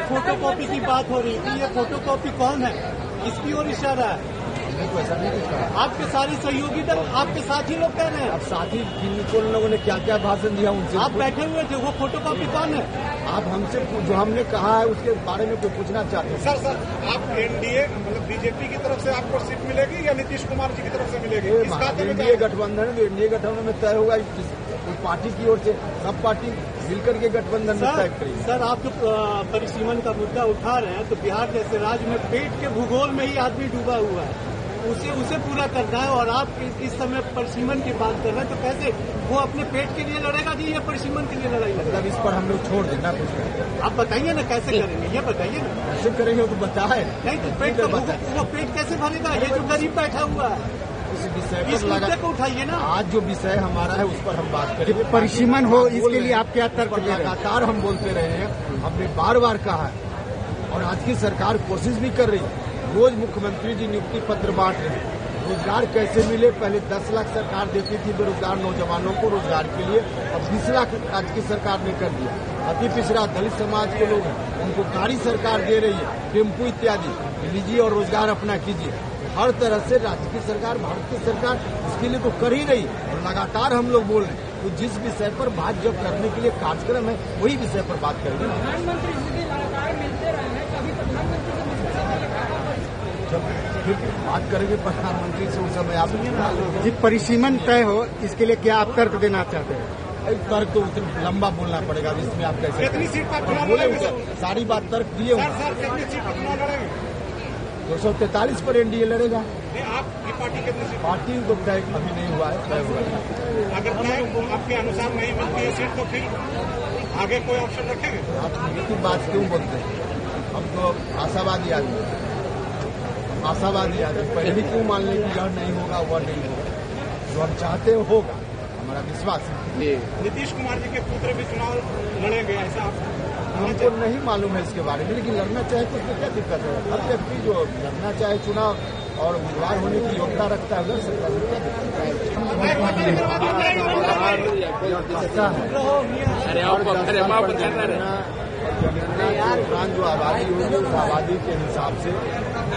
Photocopy की बात हो रही थी, ये फोटोकॉपी कौन है, किसकी ओर इशारा है? ऐसा नहीं कुछ कहा। आपके सारी सहयोगी दल, आपके साथी लोग कह रहे हैं। अब साथी उन लोगों ने क्या क्या भाषण दिया उनसे आप बैठे हुए थे, वो फोटोकॉपी कौन है? आप हमसे जो हमने कहा है उसके बारे में कोई पूछना चाहते हैं? सर आप एनडीए मतलब बीजेपी की तरफ से आपको सीट मिलेगी या नीतीश कुमार जी की तरफ से मिलेगी? एनडीए गठबंधन में, एनडीए गठबंधन में तय होगा पार्टी की ओर से, सब पार्टी मिलकर के गठबंधन में तय करेगी। सर आप जो परिसीमन का मुद्दा उठा रहे हैं, तो बिहार जैसे राज्य में पेट के भूगोल में ही आदमी डूबा हुआ है, उसे पूरा करना है। और आप इस समय परिसीमन की बात कर रहे हैं, तो कैसे वो अपने पेट के लिए लड़ेगा कि ये परिसीमन के लिए लड़ाई लड़ेगा? मतलब इस पर हम लोग छोड़ देना कुछ। आप बताइए ना कैसे करेंगे, ये बताइए ना। कैसे करेंगे तो बताए नहीं तो पेट वो पेट कैसे भरेगा? ये जो गरीब बैठा हुआ है, इस विषय इस मुद्दे को उठाइए ना। आज जो विषय हमारा है उस पर हम बात करेंगे। परिसीमन हो, इसके लिए आप क्या तर्क? लगातार हम बोलते रहे हैं, हमने बार बार कहा है और आज की सरकार कोशिश भी कर रही है। रोज मुख्यमंत्री जी नियुक्ति पत्र बांट रहे हैं। रोजगार कैसे मिले? पहले 10 लाख सरकार देती थी बेरोजगार नौजवानों को रोजगार के लिए, अब 20 लाख आज की सरकार ने कर दिया। अति पिछड़ा दलित समाज के लोग हैं, उनको गाड़ी सरकार दे रही है, टेम्पू इत्यादि लीजिए और रोजगार अपना कीजिए। हर तरह से राज्य की सरकार, भारत की सरकार इसके लिए तो कर ही रही और लगातार हम लोग बोल रहे हैं। तो जिस विषय पर बात जब करने के लिए कार्यक्रम है, वही विषय पर बात करेंगे। प्रधानमंत्री जी लगातार मिलते रहे हैं, कभी प्रधानमंत्री जब फिर बात करेंगे प्रधानमंत्री से उस समय आप जी परिसीमन तय हो, इसके लिए क्या आप तर्क देना चाहते हैं? तर्क तो उतना लंबा बोलना पड़ेगा, इसमें आप कैसे कितनी सीट पर चुनाव बोले? लड़ेंगे? सारी बात तर्क दिए सर कितनी सीट पर चुनाव लड़ेंगे? 243 पर एनडीए लड़ेगा। आपकी पार्टी कितनी सीट? पार्टी तो तय अभी नहीं हुआ है, तय हुआ। अगर तय आपके अनुसार नहीं मिलती है सीट तो फिर आगे कोई ऑप्शन रखेंगे? आप नेगेटिव बात क्यों बोलते हैं? हम तो आशावादी आदमी, पहले भी क्यों मान लें कि यह नहीं होगा, वह नहीं होगा। जो हम चाहते हैं होगा, हमारा विश्वास है। नीतीश कुमार जी के पुत्र भी चुनाव लड़ेंगे, ऐसा हमको नहीं मालूम है इसके बारे में, लेकिन लड़ना चाहे तो उसमें क्या दिक्कत है? हर व्यक्ति जो लड़ना चाहे चुनाव और उम्मीदवार होने की योग्यता रखता है, लड़ सकता है। क्या दिक्कत है? उपरांत जो आबादी होगी उस आबादी के हिसाब से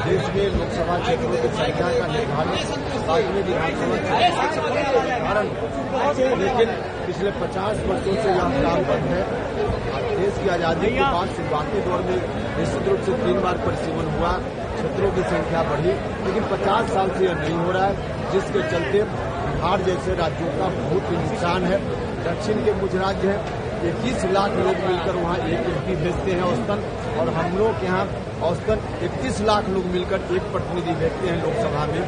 देश में लोकसभा क्षेत्रों की संख्या का निर्धारण 7वें विधानसभा क्षेत्र का निर्धारण, लेकिन पिछले 50 वर्षों से यह काम बंद है। देश की आजादी के बाद शुरुआती दौर में निश्चित रूप से 3 बार परिसीमन हुआ, क्षेत्रों की संख्या बढ़ी, लेकिन 50 साल से यह नहीं हो रहा है, जिसके चलते बिहार जैसे राज्यों का बहुत ही नुकसान है। दक्षिण के कुछ राज्य हैं, 21 लाख लोग मिलकर वहाँ एक एमपी भेजते हैं औसतन, और हम लोग के यहाँ औसतन 31 लाख लोग मिलकर एक प्रतिनिधि भेजते हैं लोकसभा में।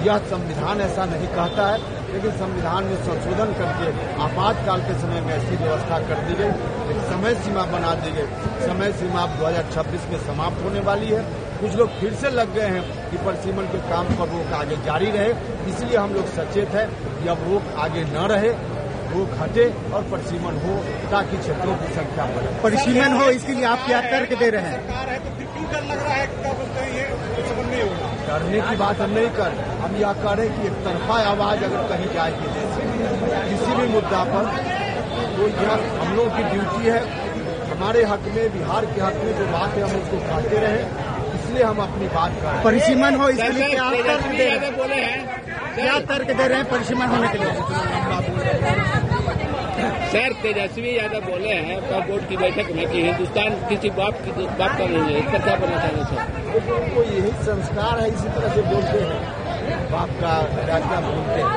यह संविधान ऐसा नहीं कहता है, लेकिन संविधान में संशोधन करके आपातकाल के समय में ऐसी व्यवस्था कर दी गई, एक समय सीमा बना दी गई। समय सीमा अब 2026 में समाप्त होने वाली है। कुछ लोग फिर से लग गए हैं कि परिसीमन के काम पर रोक आगे जारी रहे, इसलिए हम लोग सचेत हैं कि अब रोक आगे न रहे, रोक हटे और परिसीमन हो, ताकि क्षेत्रों की संख्या बढ़े। परिसीमन हो, इसके लिए आप क्या तर्क दे रहे हैं? सरकार है तो फिर क्यों डर लग रहा है कि क्या बोलते हैं ये समझ नहीं होगा? डरने की बात हम नहीं कर, हम यह कह रहे हैं कि एक तरफा आवाज अगर कहीं जाएगी किसी भी मुद्दा पर, तो यह हम लोग की ड्यूटी है। हमारे हक में, बिहार के हक में जो बात है हम उसको कहते रहे, इसलिए हम अपनी बात कर रहे हैं। परिसीमन हो, इसके लिए क्या तर्क दे रहे हैं? क्या तर्क दे रहे हैं परिसीमन होने के लिए? सर तेजस्वी यादव बोले हैं कल बोर्ड की बैठक में कि हिंदुस्तान किसी बाप का नहीं है, इसका क्या बोलना चाहिए सर? उनको यही संस्कार है, इसी तरह से बोलते हैं, बाप का राजा बोलते हैं।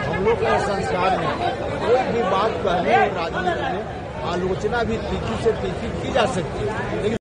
हम लोग का संस्कार नहीं, कोई भी बात कहने और राजनीति में आलोचना भी तीखी से तीखी की जा सकती है, लेकिन